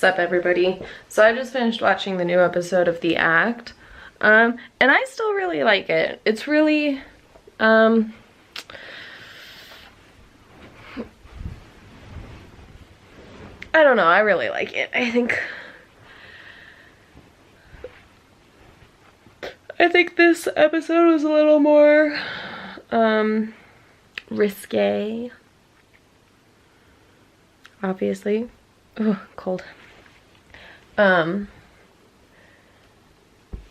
Sup everybody. So I just finished watching the new episode of The Act. And I still really like it. It's really I don't know, I really like it. I think this episode was a little more risque. Obviously. Oh, cold. I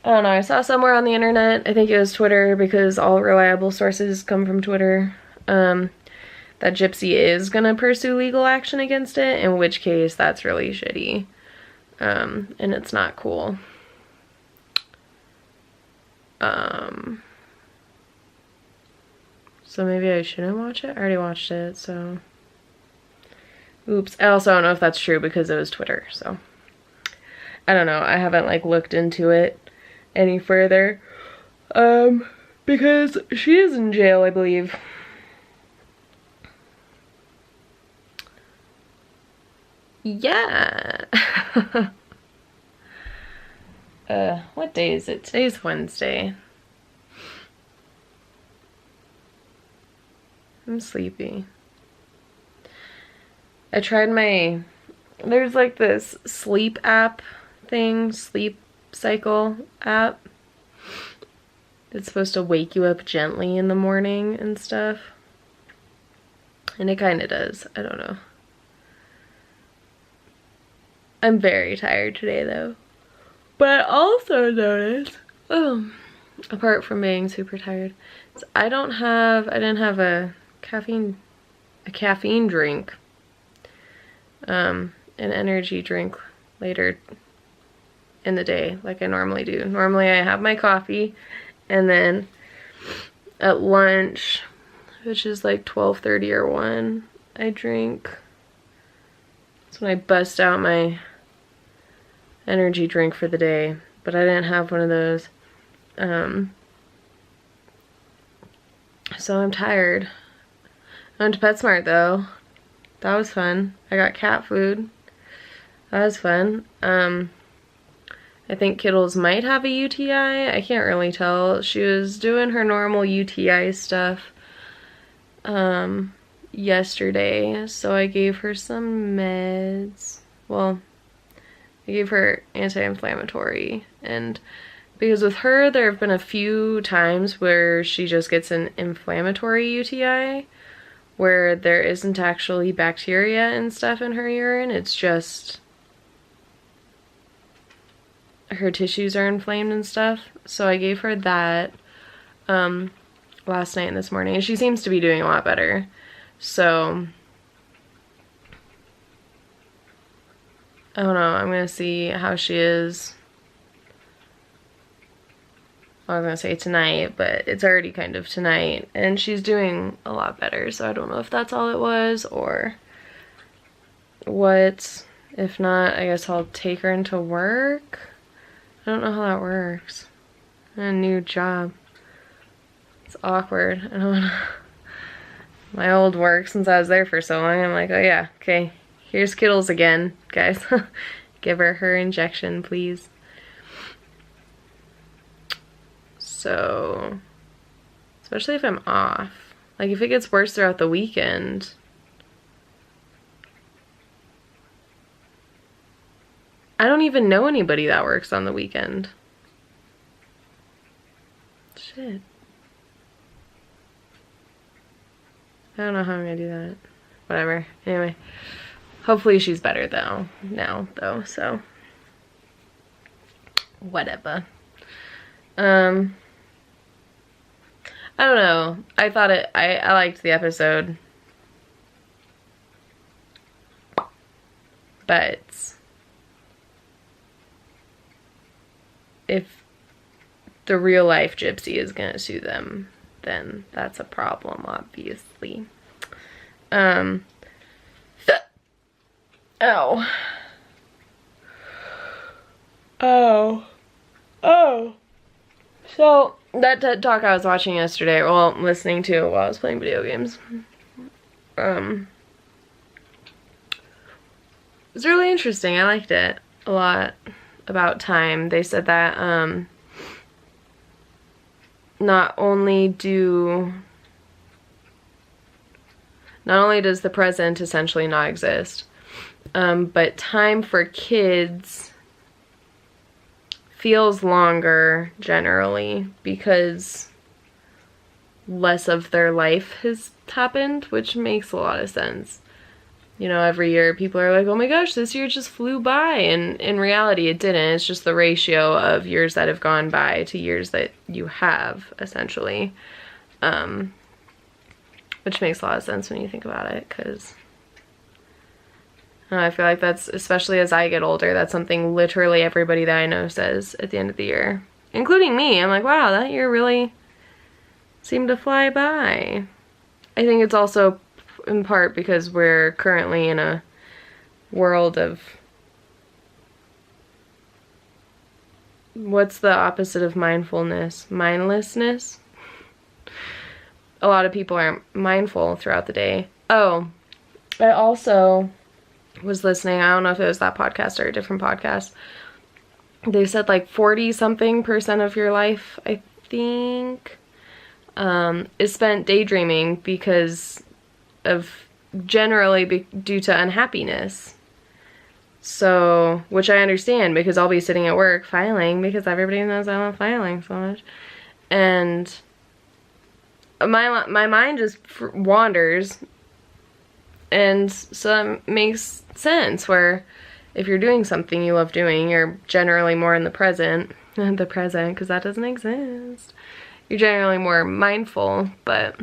don't know, I saw somewhere on the internet, I think it was Twitter because all reliable sources come from Twitter, that Gypsy is gonna pursue legal action against it, in which case that's really shitty. And it's not cool. So maybe I shouldn't watch it? I already watched it, so. Oops. I also don't know if that's true because it was Twitter, so. I don't know. I haven't like looked into it any further. Because she is in jail, I believe. Yeah. What day is it? Today's Wednesday. I'm sleepy. I tried there's like this sleep app thing, Sleep Cycle app. It's supposed to wake you up gently in the morning and stuff. And it kind of does. I don't know. I'm very tired today though. But I also noticed, apart from being super tired, I didn't have a caffeine drink, an energy drink later in the day like I normally do. Normally I have my coffee and then at lunch, which is like 12:30 or 1, I drink. That's when I bust out my energy drink for the day, but I didn't have one of those. So I'm tired. I went to PetSmart though. That was fun. I got cat food. That was fun. I think Kittles might have a UTI. I can't really tell. She was doing her normal UTI stuff yesterday, so I gave her some meds. Well, I gave her anti-inflammatory, and because with her there have been a few times where she just gets an inflammatory UTI where there isn't actually bacteria and stuff in her urine, it's just her tissues are inflamed and stuff. So I gave her that last night and this morning, and she seems to be doing a lot better. So I don't know, I'm gonna see how she is. I was gonna say tonight, but it's already kind of tonight, and she's doing a lot better, so I don't know if that's all it was or what. If not, I guess I'll take her into work. I don't know how that works. A new job. It's awkward. I don't know. My old work, since I was there for so long, I'm like, oh yeah, okay, here's Kittles again, guys. Give her injection, please. So, especially if I'm off. Like, if it gets worse throughout the weekend. I don't even know anybody that works on the weekend. Shit. I don't know how I'm gonna do that. Whatever. Anyway. Hopefully she's better though. Now, though, so. Whatever. I don't know. I thought I liked the episode. But if the real life Gypsy is gonna sue them, then that's a problem, obviously. Ow. Oh. So, that TED Talk I was watching yesterday, well, listening to while I was playing video games, was really interesting. I liked it a lot about time. They said that not only does the present essentially not exist, but time for kids feels longer generally because less of their life has happened, which makes a lot of sense. You know, every year people are like, oh my gosh, this year just flew by, and in reality it didn't. It's just the ratio of years that have gone by to years that you have, essentially. Which makes a lot of sense when you think about it, because I feel like that's, especially as I get older, that's something literally everybody that I know says at the end of the year. Including me. I'm like, wow, that year really seemed to fly by. I think it's also in part because we're currently in a world of, what's the opposite of mindfulness? Mindlessness? A lot of people aren't mindful throughout the day. Oh, I also was listening, I don't know if it was that podcast or a different podcast. They said like 40-something% of your life, I think, is spent daydreaming because of, generally due to unhappiness. So, which I understand, because I'll be sitting at work filing, because everybody knows I love filing so much, and my mind just wanders, and so that makes sense, where if you're doing something you love doing, you're generally more in the present, because that doesn't exist. You're generally more mindful, but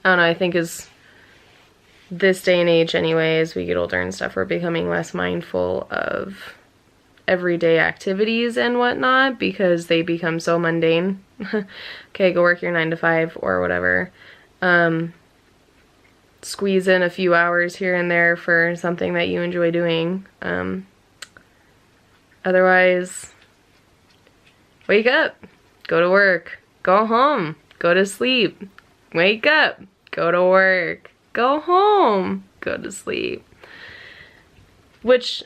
I don't know, I think as this day and age anyway, as we get older and stuff, we're becoming less mindful of everyday activities and whatnot because they become so mundane. Okay, go work your 9 to 5 or whatever. Squeeze in a few hours here and there for something that you enjoy doing. Otherwise, wake up, go to work, go home, go to sleep, wake up, go to work, go home, go to sleep. Which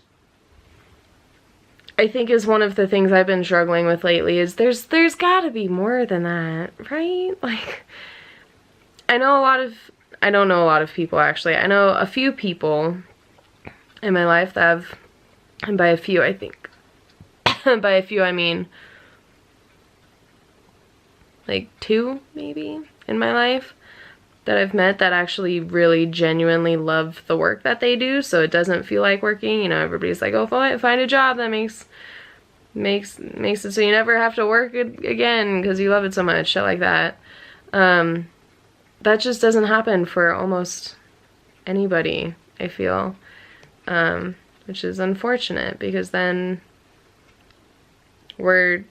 I think is one of the things I've been struggling with lately, is there's gotta be more than that, right? Like, I don't know a lot of people actually. I know a few people in my life that have, and by a few I think, by a few I mean like 2 maybe in my life, that I've met that actually really genuinely love the work that they do, so it doesn't feel like working. You know, everybody's like, oh, find a job that makes it so you never have to work again because you love it so much, shit like that. That just doesn't happen for almost anybody, I feel, which is unfortunate, because then we're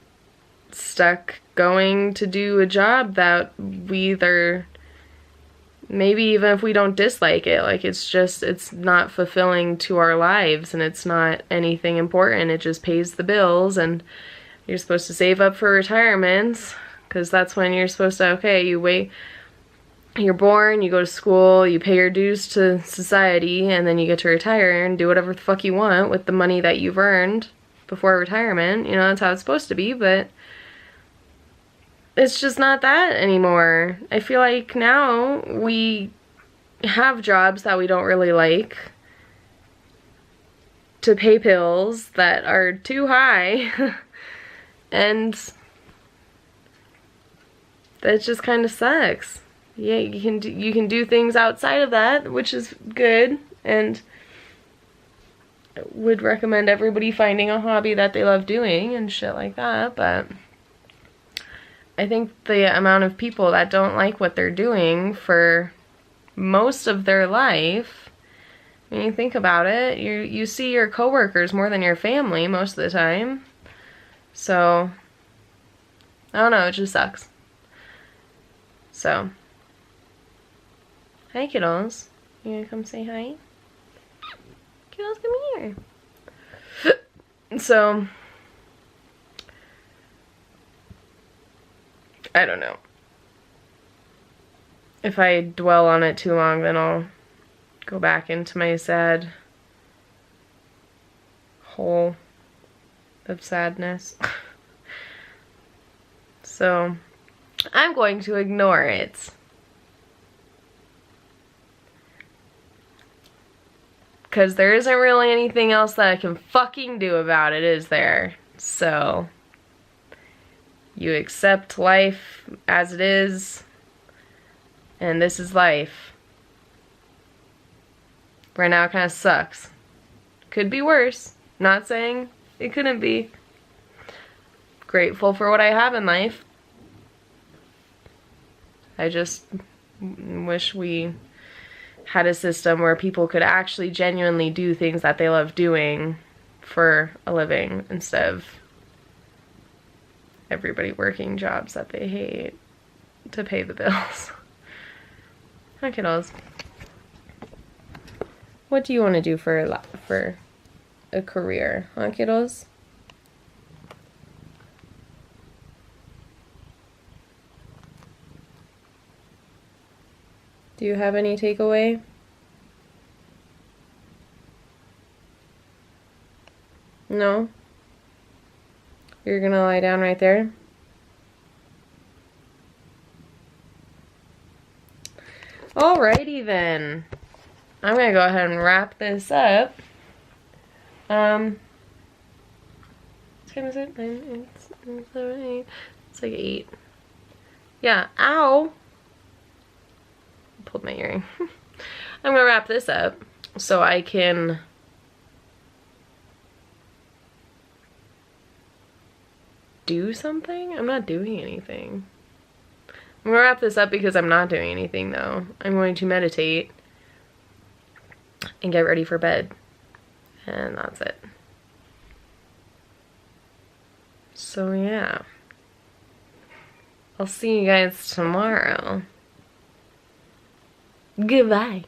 stuck going to do a job that we either, maybe even if we don't dislike it, like it's not fulfilling to our lives, and it's not anything important. It just pays the bills, and you're supposed to save up for retirement, because that's when you're supposed to, okay, you're born, you go to school, you pay your dues to society, and then you get to retire and do whatever the fuck you want with the money that you've earned before retirement. You know, that's how it's supposed to be, but it's just not that anymore. I feel like now we have jobs that we don't really like to pay bills that are too high and that just kind of sucks. Yeah, you can do things outside of that, which is good, and I would recommend everybody finding a hobby that they love doing and shit like that, but I think the amount of people that don't like what they're doing for most of their life, when you think about it, you see your coworkers more than your family most of the time. So, I don't know, it just sucks. So, hi kiddos. You gonna come say hi? Kiddos, come here. So, I don't know. If I dwell on it too long, then I'll go back into my sad hole of sadness. So I'm going to ignore it. Because there isn't really anything else that I can fucking do about it, is there? So you accept life as it is, and this is life. Right now it kind of sucks. Could be worse. Not saying it couldn't be. Grateful for what I have in life. I just wish we had a system where people could actually genuinely do things that they love doing for a living instead of everybody working jobs that they hate to pay the bills. Hi kiddos. What do you want to do for a career, huh kiddos? Do you have any takeaway? No? You're gonna lie down right there? Alrighty then. I'm gonna go ahead and wrap this up. What time is it? 9, 8, 7, 8. It's like 8. Yeah, ow! Pulled my earring. I'm gonna wrap this up so I can do something? I'm not doing anything. I'm gonna wrap this up because I'm not doing anything though. I'm going to meditate and get ready for bed. And that's it. So yeah. I'll see you guys tomorrow. Goodbye.